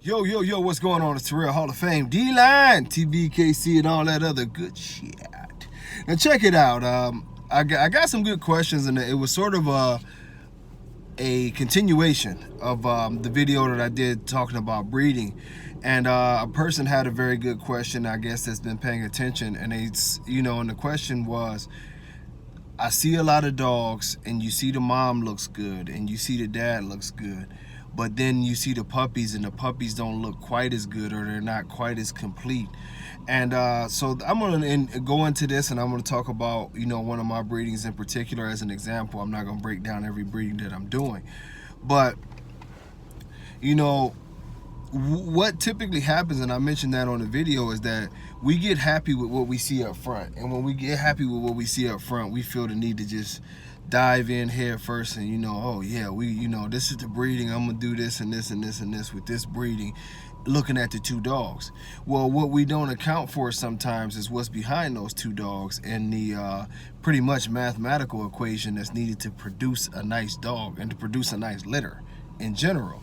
Yo, what's going on? It's Terrell Hall of Fame, D-Line, TBKC, and all that other good shit. Now check it out. I got some good questions, and it was sort of a continuation of the video that I did talking about breeding. And a person had a very good question, I guess, that's been paying attention. And it's, and the question was, I see a lot of dogs, and you see the mom looks good, and you see the dad looks good. But then you see the puppies, and the puppies don't look quite as good, or they're not quite as complete. And so I'm going to go into this, and I'm going to talk about, one of my breedings in particular as an example. I'm not going to break down every breeding that I'm doing. But, what typically happens, and I mentioned that on the video, is that we get happy with what we see up front. And when we get happy with what we see up front, we feel the need to just dive in head first and oh yeah, this is the breeding, I'm gonna do this and this and this and this with this breeding, looking at the two dogs. Well, what we don't account for sometimes is what's behind those two dogs and the pretty much mathematical equation that's needed to produce a nice dog and to produce a nice litter in general.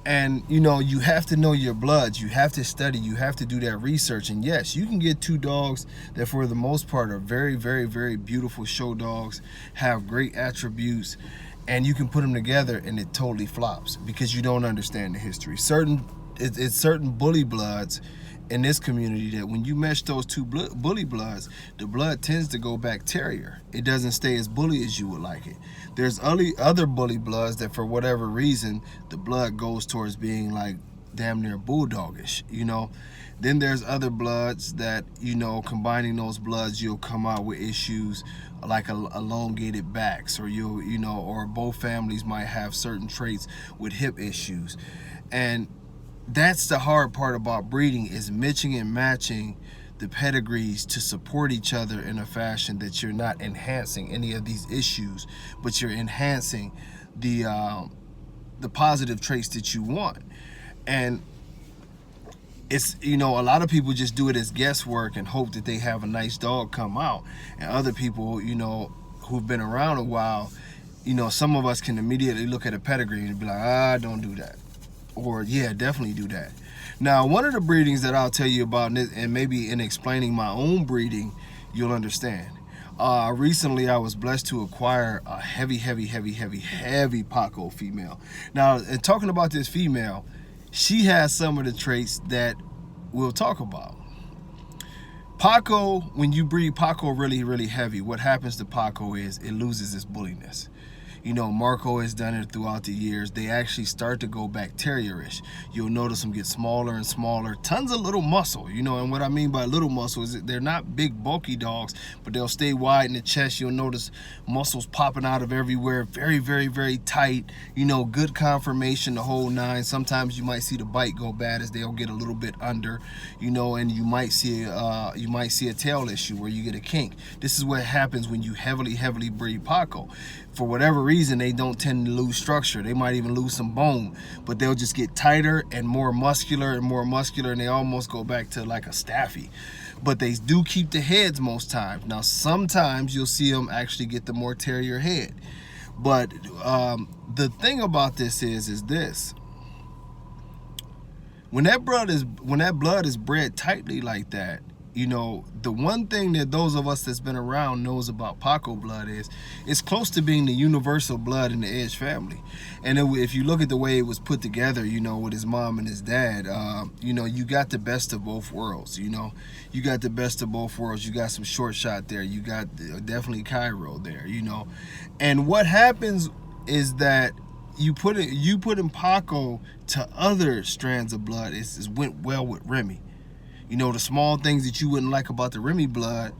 And you have to know your bloods, you have to study, you have to do that research. And yes, you can get two dogs that for the most part are very, very, very beautiful show dogs, have great attributes, and you can put them together and it totally flops because you don't understand the history. It's certain bully bloods in this community that when you mesh those two bully bloods, the blood tends to go back terrier. It doesn't stay as bully as you would like it. There's other bully bloods that for whatever reason, the blood goes towards being like damn near bulldogish, Then there's other bloods that, combining those bloods, you'll come out with issues like elongated backs, or or both families might have certain traits with hip issues. And that's the hard part about breeding, is mixing and matching the pedigrees to support each other in a fashion that you're not enhancing any of these issues, but you're enhancing the positive traits that you want. And it's, a lot of people just do it as guesswork and hope that they have a nice dog come out. And other people, who've been around a while, some of us can immediately look at a pedigree and be like, don't do that. Or yeah, definitely do that. Now, one of the breedings that I'll tell you about, and maybe in explaining my own breeding, you'll understand. Recently, I was blessed to acquire a heavy Paco female. Now, in talking about this female, she has some of the traits that we'll talk about. Paco, when you breed Paco really heavy, what happens to Paco is it loses its bulliness. Marco has done it throughout the years. They actually start to go back terrierish. You'll notice them get smaller and smaller. Tons of little muscle, and what I mean by little muscle is that they're not big, bulky dogs, but they'll stay wide in the chest. You'll notice muscles popping out of everywhere. Very, very, very tight. Good conformation, the whole nine. Sometimes you might see the bite go bad as they'll get a little bit under, and you might see a tail issue where you get a kink. This is what happens when you heavily breed Paco. For whatever reason, they don't tend to lose structure. They might even lose some bone, but they'll just get tighter and more muscular, and they almost go back to like a Staffy. But they do keep the heads most times. Now, sometimes you'll see them actually get the more terrier head. But the thing about this is this. When that blood is bred tightly like that, the one thing that those of us that's been around knows about Paco blood is it's close to being the universal blood in the Edge family. And if you look at the way it was put together, with his mom and his dad, you got the best of both worlds. You got the best of both worlds. You got some short shot there. You got definitely Cairo there. And what happens is that you put in Paco to other strands of blood. It went well with Remy. The small things that you wouldn't like about the Remy blood,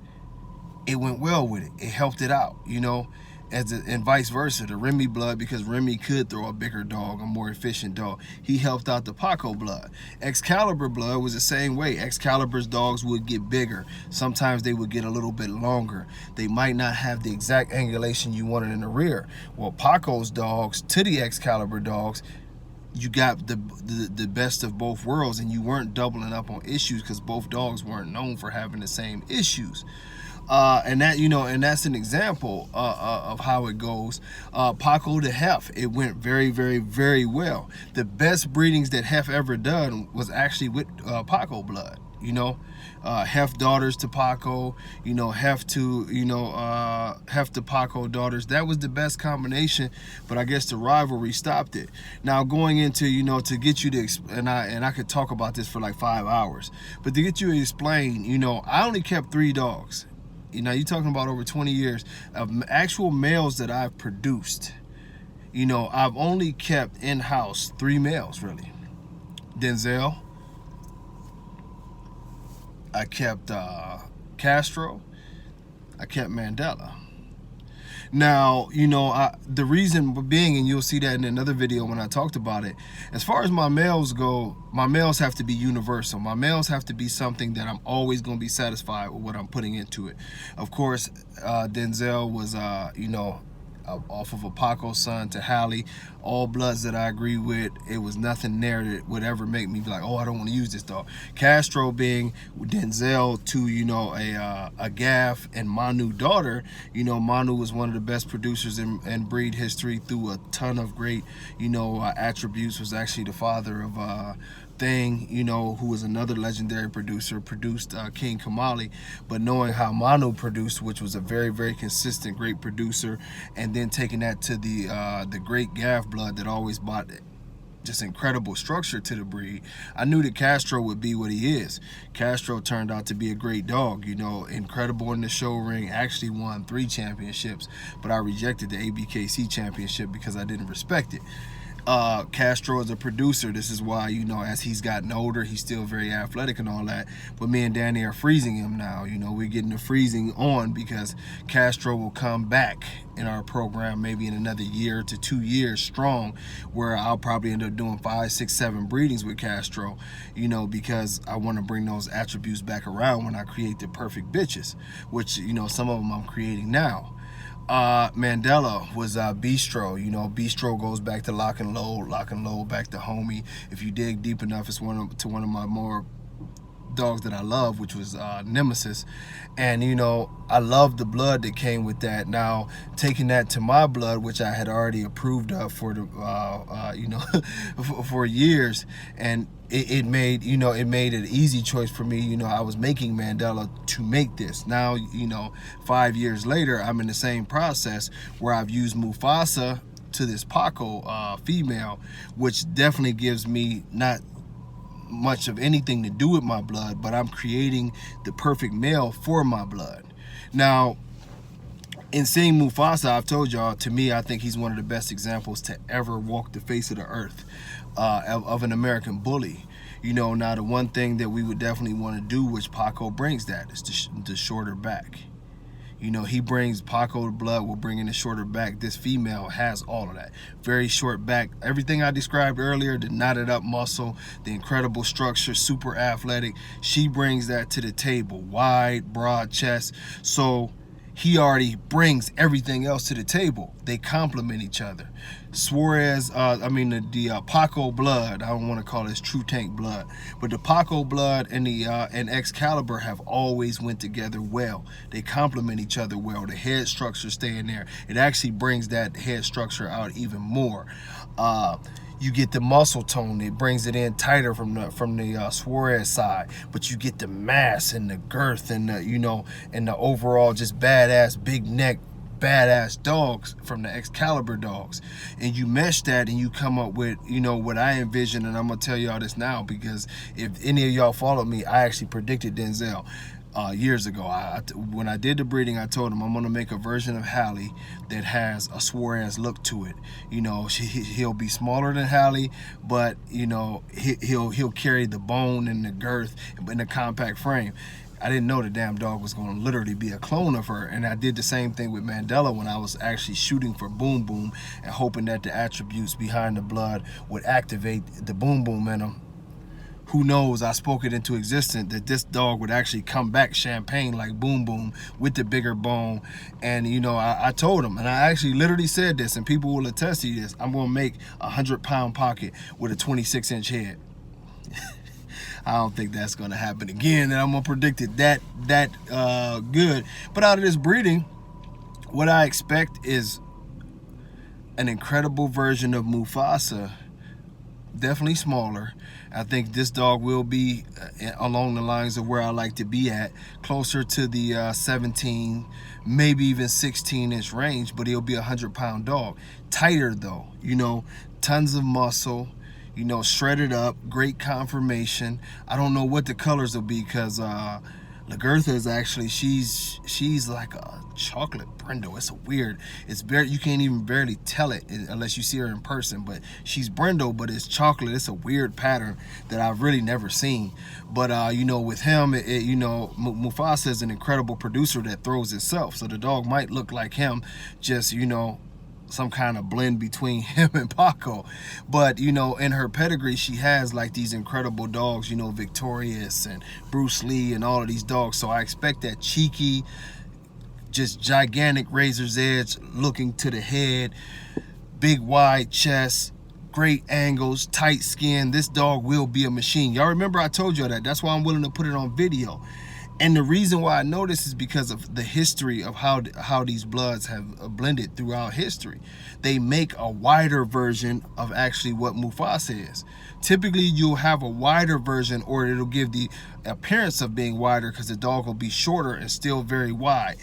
it went well with it. It helped it out, and vice versa. The Remy blood, because Remy could throw a bigger dog, a more efficient dog, he helped out the Paco blood. Excalibur blood was the same way. Excalibur's dogs would get bigger. Sometimes they would get a little bit longer. They might not have the exact angulation you wanted in the rear. Well, Paco's dogs to the Excalibur dogs, you got the best of both worlds, and you weren't doubling up on issues because both dogs weren't known for having the same issues. And that, you know, and that's an example of how it goes. Paco to Hef, it went very, very, very well. The best breedings that Hef ever done was actually with Paco blood. You know, Hef daughters to Paco, you know, Hef to, you know, Hef to Paco daughters. That was the best combination, but I guess the rivalry stopped it. Now going into, you know, to get you to, and I could talk about this for like 5 hours, but to get you to explain, you know, I only kept 3 dogs. You know, you're talking about over 20 years of actual males that I've produced. You know, I've only kept in-house 3 males, really. Denzel, I kept Castro, I kept Mandela. Now, you know, the reason being, and you'll see that in another video when I talked about it, as far as my males go, my males have to be universal. My males have to be something that I'm always going to be satisfied with what I'm putting into it. Of course, Denzel was, you know, off of a Paco son to Hallie, all bloods that I agree with. It was nothing there that would ever make me be like, oh, I don't want to use this dog. Castro being Denzel to, you know, a Gaff and Manu daughter. You know, Manu was one of the best producers in breed history through a ton of great, you know, attributes. Was actually the father of Thing, you know, who was another legendary producer, produced King Kamali. But knowing how Manu produced, which was a very, very consistent, great producer, and then taking that to the great Gaff blood that always brought just incredible structure to the breed, I knew that Castro would be what he is. Castro turned out to be a great dog, you know, incredible in the show ring, actually won 3 championships, but I rejected the ABKC championship because I didn't respect it. Castro is a producer. This is why, you know, as he's gotten older, he's still very athletic and all that. But me and Danny are freezing him now. You know, we're getting the freezing on because Castro will come back in our program maybe in another year to 2 years strong, where I'll probably end up doing 5, 6, 7 breedings with Castro, you know, because I want to bring those attributes back around when I create the perfect bitches, which, you know, some of them I'm creating now. Mandela was Bistro. You know, Bistro goes back to Lock and Load back to Homie. If you dig deep enough, it's one of my more dogs that I love, which was Nemesis. And, you know, I love the blood that came with that. Now, taking that to my blood, which I had already approved of for the, you know, for years, and it made, you know, it made an easy choice for me. You know, I was making Mandela to make this. Now, you know, 5 years later, I'm in the same process where I've used Mufasa to this Paco female, which definitely gives me not much of anything to do with my blood, but I'm creating the perfect male for my blood. Now, in seeing Mufasa, I've told y'all, to me, I think he's one of the best examples to ever walk the face of the earth of an American bully. You know, now the one thing that we would definitely want to do, which Paco brings, that is the shorter back. You know, he brings Paco blood, will bring in a shorter back. This female has all of that. Very short back. Everything I described earlier, the knotted up muscle, the incredible structure, super athletic. She brings that to the table. Wide, broad chest. So he already brings everything else to the table. They complement each other. Suarez, the Paco blood, I don't want to call this True Tank blood, but the Paco blood and the and Excalibur have always went together well. They complement each other well. The head structure staying there. It actually brings that head structure out even more. You get the muscle tone, it brings it in tighter from the Suarez side, but you get the mass and the girth and the, you know, and the overall just badass big neck badass dogs from the Excalibur dogs. And you mesh that and you come up with, you know, what I envision. And I'm gonna tell y'all this now, because if any of y'all follow me, I actually predicted Denzel years ago. When I did the breeding, I told him I'm gonna make a version of Hallie that has a Suarez look to it. You know, he'll be smaller than Hallie, but you know, he'll carry the bone and the girth in a compact frame. I didn't know the damn dog was going to literally be a clone of her. And I did the same thing with Mandela when I was actually shooting for Boom Boom and hoping that the attributes behind the blood would activate the Boom Boom in him. Who knows, I spoke it into existence that this dog would actually come back champagne like Boom Boom with the bigger bone. And, you know, I told him, and I actually literally said this, and people will attest to this, I'm going to make a 100-pound pocket with a 26-inch head. I don't think that's going to happen again, and I'm going to predict it that good. But out of this breeding, what I expect is an incredible version of Mufasa, definitely smaller. I think this dog will be along the lines of where I like to be at, closer to the 17, maybe even 16-inch range, but he'll be a 100-pound dog. Tighter though, you know, tons of muscle, you know, shredded up, great conformation. I don't know what the colors will be, because Lagertha is actually, she's like a chocolate brindle. It's a weird, it's very, you can't even barely tell it unless you see her in person, but she's brindle, but it's chocolate. It's a weird pattern that I've really never seen. But you know, with him, you know, Mufasa is an incredible producer that throws itself, so the dog might look like him, just, you know, some kind of blend between him and Paco. But you know, in her pedigree, she has like these incredible dogs, you know, Victorious and Bruce Lee and all of these dogs. So I expect that cheeky, just gigantic razor's edge looking to the head, big wide chest, great angles, tight skin. This dog will be a machine. Y'all remember I told you that. That's why I'm willing to put it on video. And the reason why I know this is because of the history of how these bloods have blended throughout history. They make a wider version of actually what Mufasa is. Typically, you'll have a wider version, or it'll give the appearance of being wider because the dog will be shorter and still very wide.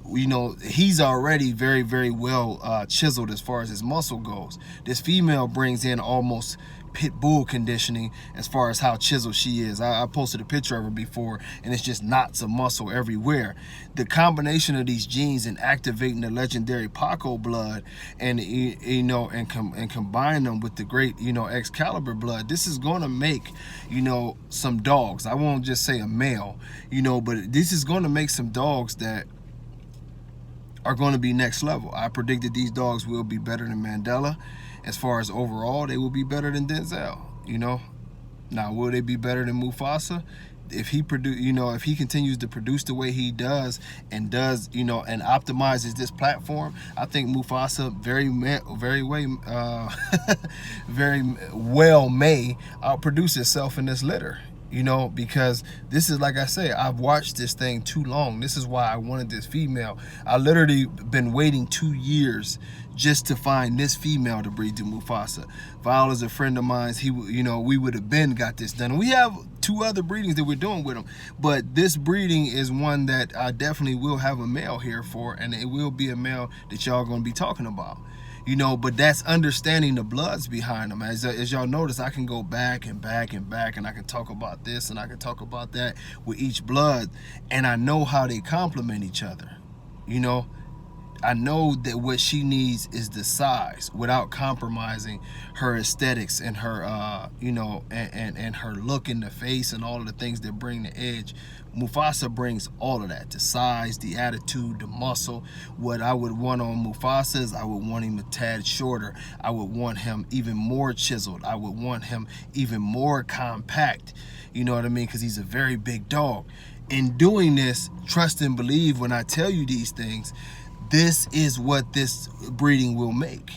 You know, he's already very, very well chiseled as far as his muscle goes. This female brings in almost pit bull conditioning as far as how chiseled she is. I posted a picture of her before, and it's just knots of muscle everywhere. The combination of these genes and activating the legendary Paco blood, and you know, and combine them with the great, you know, Excalibur blood, this is going to make, you know, some dogs. I won't just say a male, you know, but this is going to make some dogs that are going to be next level. I predicted these dogs will be better than Mandela. As far as overall, they will be better than Denzel, you know. Now, will they be better than Mufasa? If he if he continues to produce the way he does, and you know, and optimizes this platform, I think Mufasa very well may outproduce itself in this litter. You know, because this is, like I say, I've watched this thing too long. This is why I wanted this female. I literally been waiting 2 years just to find this female to breed to Mufasa. Viola's a friend of mine. You know, we would have got this done. We have 2 other breedings that we're doing with him, but this breeding is one that I definitely will have a male here for, and it will be a male that y'all gonna be talking about. You know, but that's understanding the bloods behind them. As y'all notice, I can go back and back and back, and I can talk about this and I can talk about that with each blood, and I know how they complement each other. You know, I know that what she needs is the size without compromising her aesthetics and her, you know, and her look in the face and all of the things that bring the edge. Mufasa brings all of that, the size, the attitude, the muscle. What I would want on Mufasa is I would want him a tad shorter. I would want him even more chiseled. I would want him even more compact. You know what I mean? Because he's a very big dog. In doing this, trust and believe when I tell you these things, this is what this breeding will make.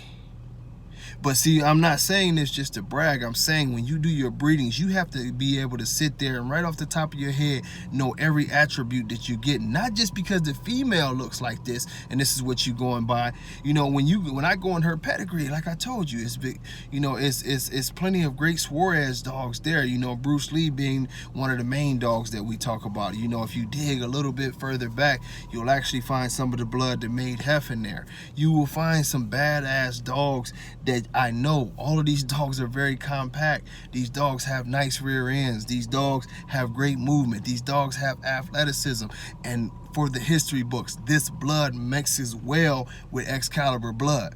But see, I'm not saying this just to brag. I'm saying when you do your breedings, you have to be able to sit there and right off the top of your head know every attribute that you get. Not just because the female looks like this and this is what you're going by. You know, when I go in her pedigree, like I told you, it's big. You know, it's plenty of great Suarez dogs there. You know, Bruce Lee being one of the main dogs that we talk about. You know, if you dig a little bit further back, you'll actually find some of the blood that made Hef in there. You will find some badass dogs that I know. All of these dogs are very compact. These dogs have nice rear ends. These dogs have great movement. These dogs have athleticism. And for the history books, this blood mixes well with Excalibur blood.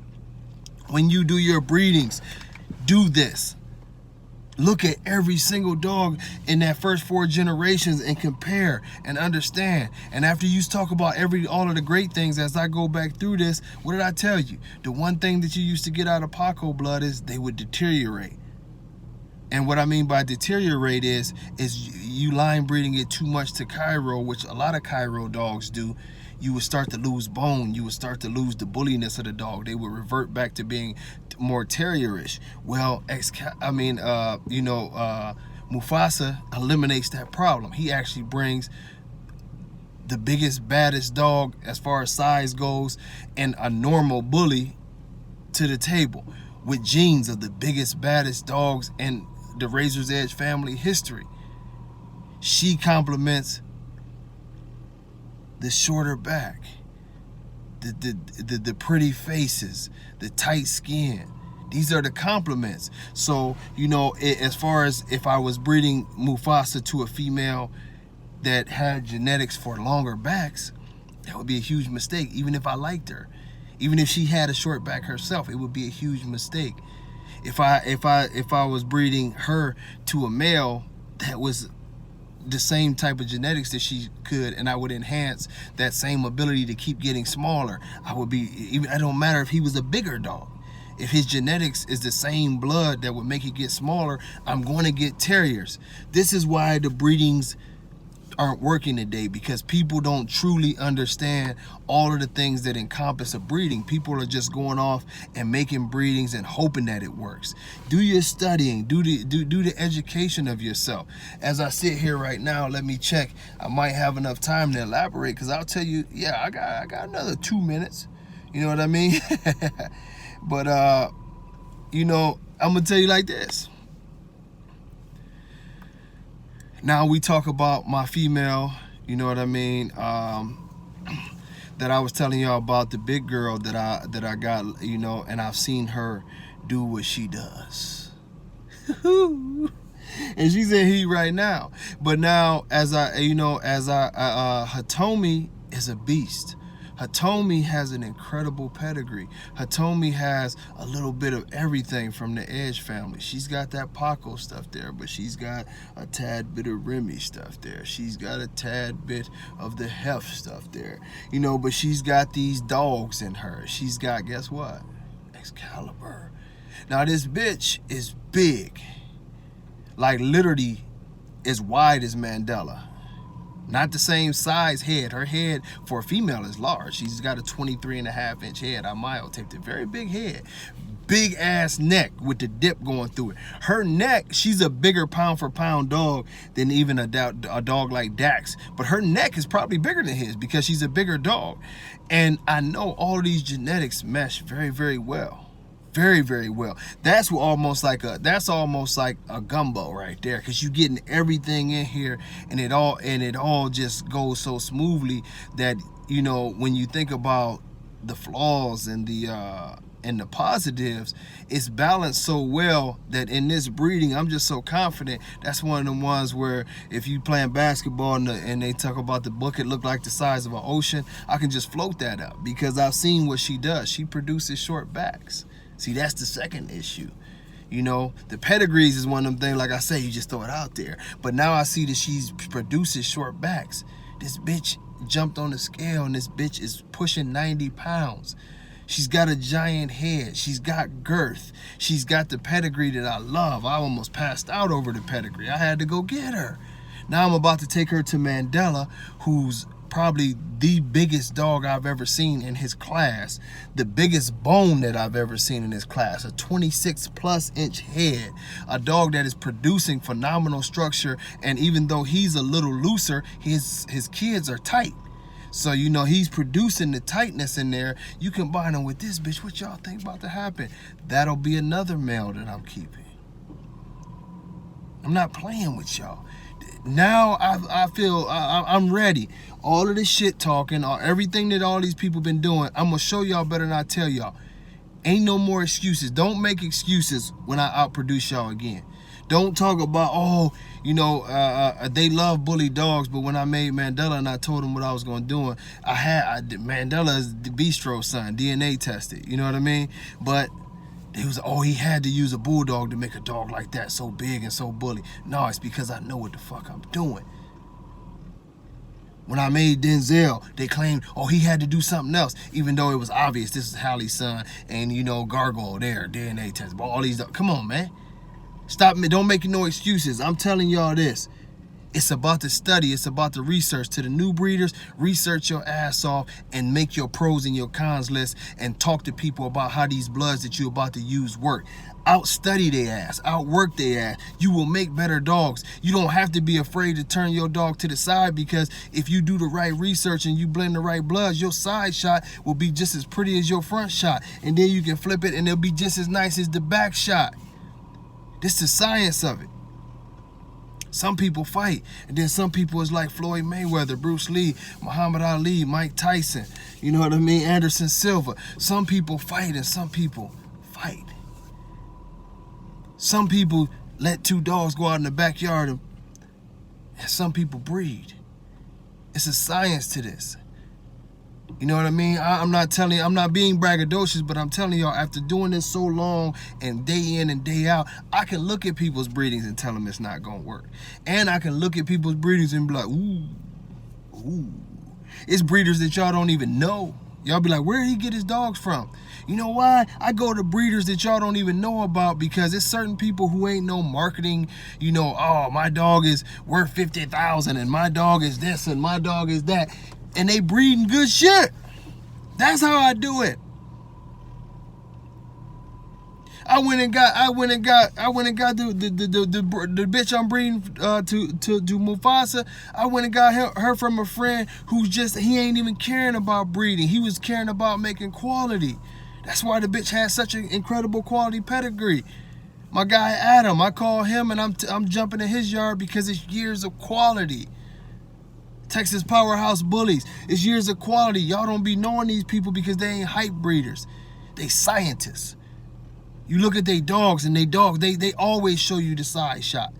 When you do your breedings, do this. Look at every single dog in that first 4 generations and compare and understand. And after you talk about all of the great things, as I go back through this, what did I tell you? The one thing that you used to get out of Paco blood is they would deteriorate. And what I mean by deteriorate is you line breeding it too much to Cairo, which a lot of Cairo dogs do. You would start to lose bone. You would start to lose the bulliness of the dog. They would revert Mufasa eliminates that problem. He actually brings the biggest, baddest dog as far as size goes and a normal bully to the table with genes of the biggest, baddest dogs in the Razor's Edge family history. She complements the shorter back, the pretty faces, the tight skin. These are the compliments. So, you know, as far as if I was breeding Mufasa to a female that had genetics for longer backs, that would be a huge mistake. Even if I liked her, even if she had a short back herself, it would be a huge mistake. If I was breeding her to a male that was the same type of genetics that she could, and I would enhance that same ability to keep getting smaller, I would be, even, it don't matter if he was a bigger dog. If his genetics is the same blood that would make it get smaller, I'm going to get terriers. This is why the breedings aren't working today, because people don't truly understand all of the things that encompass a breeding. People are just going off and making breedings and hoping that it works. Do your studying, do the education of yourself. As I sit here right now, let me check. I might have enough time to elaborate, because I'll tell you, yeah, I got another 2 minutes. You know what I mean? But you know, I'm gonna tell you like this. Now we talk about my female, you know what I mean, that I was telling y'all about, the big girl that I got, you know, and I've seen her do what she does. And she's in heat right now. But now, Hitomi is a beast. Hitomi has an incredible pedigree. Hitomi has a little bit of everything from the Edge family. She's got that Paco stuff there, but she's got a tad bit of Remy stuff there. She's got a tad bit of the Hef stuff there. You know, but she's got these dogs in her. She's got, guess what? Excalibur. Now this bitch is big. Like literally as wide as Mandela. Not the same size head. Her head for a female is large. She's got a 23.5-inch head. I mild taped it. Very big head. Big ass neck with the dip going through it. Her neck, she's a bigger pound for pound dog than even a dog like Dax. But her neck is probably bigger than his because she's a bigger dog. And I know all of these genetics mesh very, very well. Very, very well. That's almost like a gumbo right there, because you're getting everything in here, and it all just goes so smoothly that, you know, when you think about the flaws and the positives, it's balanced so well that in this breeding, I'm just so confident. That's one of the ones where if you playing basketball and they talk about the bucket look like the size of an ocean, I can just float that up because I've seen what she does. She produces short backs. See, that's the second issue. You know, the pedigrees is one of them things, like I say, you just throw it out there. But now I see that she produces short backs. This bitch jumped on the scale, and this bitch is pushing 90 pounds. She's got a giant head. She's got girth. She's got the pedigree that I love. I almost passed out over the pedigree. I had to go get her. Now I'm about to take her to Mandela, who's probably the biggest dog I've ever seen in his class, the biggest bone that I've ever seen in his class, a 26-plus-inch head, a dog that is producing phenomenal structure, and even though he's a little looser, his kids are tight. So, you know, he's producing the tightness in there. You combine him with this bitch, what y'all think about to happen? That'll be another male that I'm keeping. I'm not playing with y'all. Now I feel I'm ready. All of this shit talking, everything that all these people been doing, I'm gonna show y'all better than I tell y'all. Ain't no more excuses. Don't make excuses when I outproduce y'all again. Don't talk about, oh, you know, they love bully dogs, but when I made Mandela and I told him what I was gonna do, Mandela is the Bistro son, DNA tested. You know what I mean? But it was, oh, he had to use a bulldog to make a dog like that so big and so bully. No, it's because I know what the fuck I'm doing. When I made Denzel, they claimed, oh, he had to do something else, even though it was obvious this is Hallie's son, and, you know, Gargoyle there, DNA test, all these, come on, man. Stop me, don't make no excuses. I'm telling y'all this. It's about the study. It's about the research. To the new breeders, research your ass off and make your pros and your cons list and talk to people about how these bloods that you're about to use work. Outstudy their ass. Outwork their ass. You will make better dogs. You don't have to be afraid to turn your dog to the side, because if you do the right research and you blend the right bloods, your side shot will be just as pretty as your front shot. And then you can flip it and it'll be just as nice as the back shot. This is the science of it. Some people fight, and then some people is like Floyd Mayweather, Bruce Lee, Muhammad Ali, Mike Tyson, you know what I mean, Anderson Silva. Some people fight and some people fight. Some people let two dogs go out in the backyard and some people breed. It's a science to this. You know what I mean? I'm not being braggadocious, but I'm telling y'all, after doing this so long and day in and day out, I can look at people's breedings and tell them it's not going to work. And I can look at people's breedings and be like, ooh. It's breeders that y'all don't even know. Y'all be like, where did he get his dogs from? You know why? I go to breeders that y'all don't even know about, because it's certain people who ain't no marketing, you know, oh, my dog is worth 50,000 and my dog is this and my dog is that. And they breeding good shit. That's how I do it. I went and got the bitch I'm breeding to Mufasa. I went and got her from a friend who's he ain't even caring about breeding. He was caring about making quality. That's why the bitch has such an incredible quality pedigree. My guy Adam, I call him and I'm jumping in his yard because it's years of quality. Texas Powerhouse Bullies. It's years of quality. Y'all don't be knowing these people because they ain't hype breeders. They scientists. You look at their dogs and they always show you the side shot.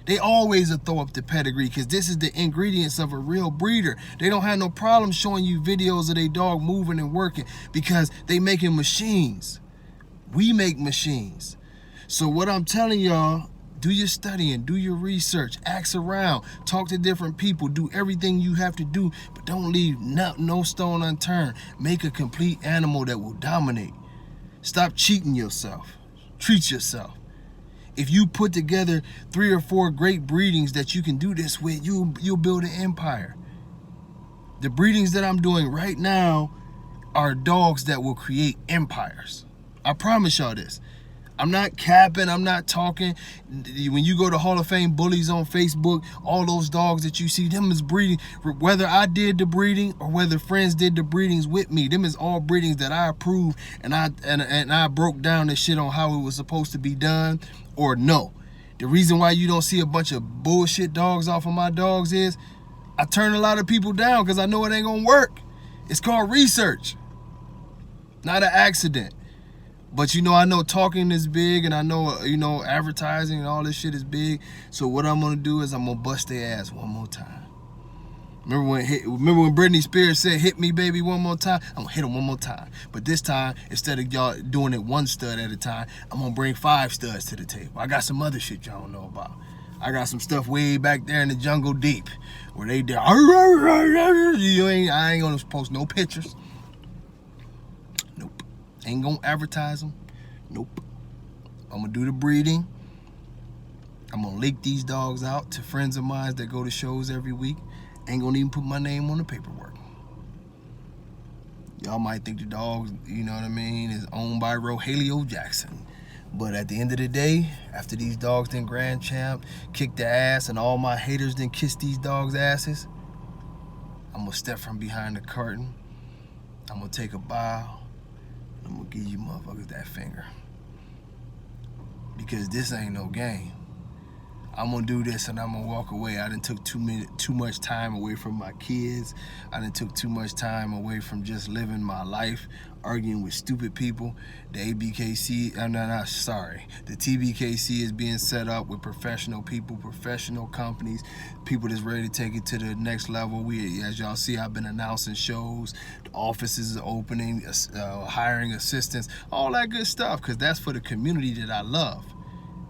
They always throw up the pedigree because this is the ingredients of a real breeder. They don't have no problem showing you videos of their dog moving and working because they making machines. We make machines. So what I'm telling y'all, do your studying, do your research, ask around, talk to different people, do everything you have to do, but don't leave no stone unturned. Make a complete animal that will dominate. Stop cheating yourself. Treat yourself. If you put together 3 or 4 great breedings that you can do this with, you'll build an empire. The breedings that I'm doing right now are dogs that will create empires. I promise y'all this. I'm not capping, I'm not talking. When you go to Hall of Fame Bullies on Facebook, all those dogs that you see, them is breeding. Whether I did the breeding or whether friends did the breedings with me, them is all breedings that I approved and I broke down the shit on how it was supposed to be done or no. The reason why you don't see a bunch of bullshit dogs off of my dogs is I turn a lot of people down because I know it ain't gonna work. It's called research, not an accident. But you know, I know talking is big, and I know, you know, advertising and all this shit is big. So what I'm gonna do is I'm gonna bust their ass one more time. Remember when Britney Spears said, "Hit me, baby, one more time"? I'm gonna hit them one more time. But this time, instead of y'all doing it 1 stud at a time, I'm gonna bring 5 studs to the table. I got some other shit y'all don't know about. I got some stuff way back there in the jungle deep, where they did. I ain't gonna post no pictures. Nope. Ain't gonna advertise them. Nope. I'm gonna do the breeding. I'm gonna link these dogs out to friends of mine that go to shows every week. Ain't gonna even put my name on the paperwork. Y'all might think the dog, you know what I mean, is owned by Rogelio Jackson. But at the end of the day, after these dogs done grand champ, kick the ass, and all my haters done kiss these dogs' asses, I'm gonna step from behind the curtain. I'm gonna take a bow. I'm gonna give you motherfuckers that finger. Because this ain't no game. I'm gonna do this and I'm gonna walk away. I done took too much time away from my kids. I done took too much time away from just living my life, arguing with stupid people. The ABKC, the TBKC is being set up with professional people, professional companies, people that's ready to take it to the next level. As y'all see, I've been announcing shows, the offices are opening, hiring assistants, all that good stuff, because that's for the community that I love.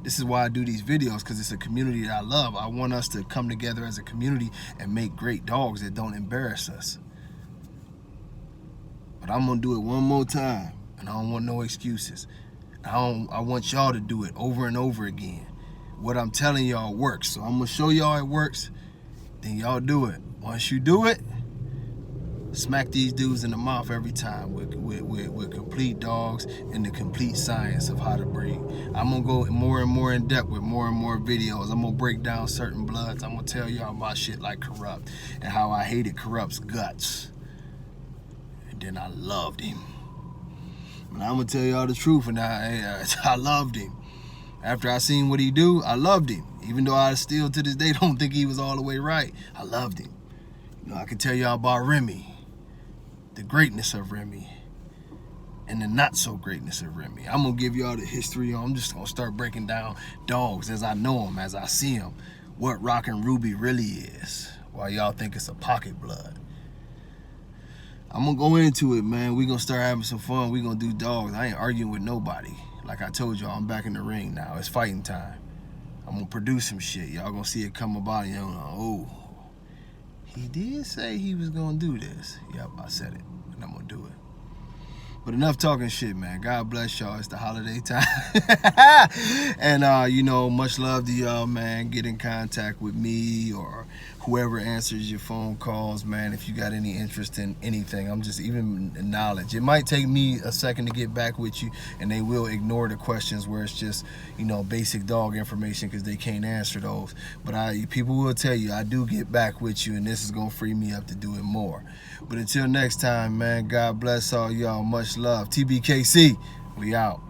This is why I do these videos, because it's a community that I love. I want us to come together as a community and make great dogs that don't embarrass us. But I'm going to do it one more time, and I don't want no excuses. I want y'all to do it over and over again. What I'm telling y'all works, so I'm going to show y'all it works, then y'all do it. Once you do it, smack these dudes in the mouth every time with complete dogs and the complete science of how to breed. I'm gonna go more and more in depth with more and more videos. I'm gonna break down certain bloods. I'm gonna tell y'all about shit like Corrupt and how I hated Corrupt's guts. And then I loved him. And I'm gonna tell y'all the truth, and I loved him. After I seen what he do, I loved him. Even though I still to this day don't think he was all the way right, I loved him. You know, I can tell y'all about Remy, the greatness of Remy, and the not so greatness of Remy. I'm gonna give y'all the history. I'm just gonna start breaking down dogs as I know them, as I see them, what Rockin' Ruby really is, while y'all think it's a pocket blood. I'm gonna go into it, man. We gonna start having some fun. We gonna do dogs. I ain't arguing with nobody. Like I told y'all, I'm back in the ring now. It's fighting time. I'm gonna produce some shit. Y'all gonna see it come about, and y'all know, oh, he did say he was gonna do this. Yep, I said it, and I'm gonna do it. But enough talking shit, man. God bless y'all. It's the holiday time. And, you know, much love to y'all, man. Get in contact with me or whoever answers your phone calls, man. If you got any interest in anything, I'm just even knowledge. It might take me a second to get back with you, and they will ignore the questions where it's just, you know, basic dog information because they can't answer those. But people will tell you I do get back with you, and this is going to free me up to do it more. But until next time, man, God bless all y'all. Much love. TBKC, we out.